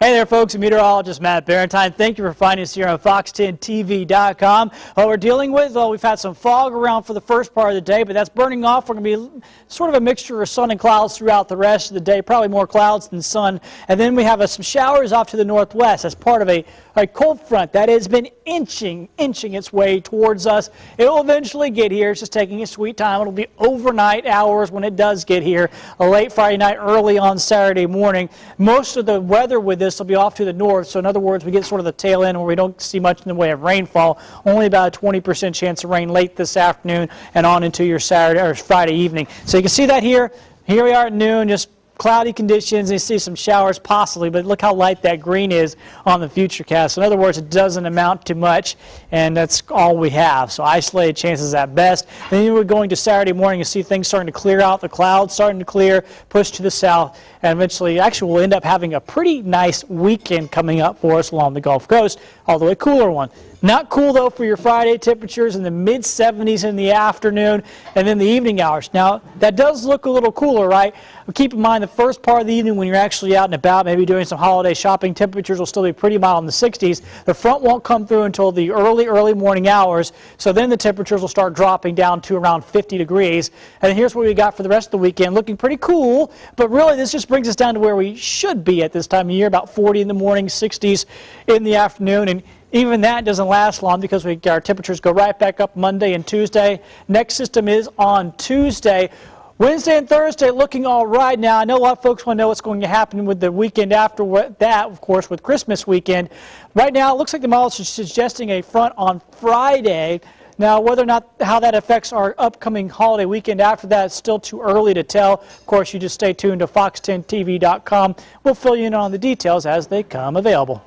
Hey there, folks. Meteorologist Matt Barrentine. Thank you for finding us here on Fox10TV.com. What we're dealing with, well, we've had some fog around for the first part of the day, but that's burning off. We're going to be sort of a mixture of sun and clouds throughout the rest of the day, probably more clouds than sun. And then we have some showers off to the northwest as part of a cold front that has been inching its way towards us. It will eventually get here. It's just taking its sweet time. It'll be overnight hours when it does get here, a late Friday night, early on Saturday morning. Most of the weather with this will be off to the north, so in other words, we get sort of the tail end where we don't see much in the way of rainfall. Only about a 20% chance of rain late this afternoon and on into your Saturday or Friday evening. So you can see that here. Here we are at noon, just cloudy conditions, and you see some showers possibly, but look how light that green is on the futurecast. In other words, it doesn't amount to much, and that's all we have. So isolated chances at best. Then we're going to Saturday morning, you see things starting to clear out, the clouds starting to clear, push to the south, and eventually, actually, we'll end up having a pretty nice weekend coming up for us along the Gulf Coast, although a cooler one. Not cool, though, for your Friday temperatures in the mid-70s in the afternoon and then the evening hours. Now, that does look a little cooler, right? But keep in mind the first part of the evening when you're actually out and about, maybe doing some holiday shopping, temperatures will still be pretty mild in the 60s. The front won't come through until the early morning hours, so then the temperatures will start dropping down to around 50 degrees. And here's what we got for the rest of the weekend, looking pretty cool, but really this just brings us down to where we should be at this time of year, about 40 in the morning, 60s in the afternoon. And even that doesn't last long because our temperatures go right back up Monday and Tuesday. Next system is on Tuesday. Wednesday and Thursday looking all right. Now, I know a lot of folks want to know what's going to happen with the weekend after that, of course, with Christmas weekend. Right now, it looks like the model is suggesting a front on Friday. Now, whether or not how that affects our upcoming holiday weekend after that, it's still too early to tell. Of course, you just stay tuned to Fox10TV.com. We'll fill you in on the details as they come available.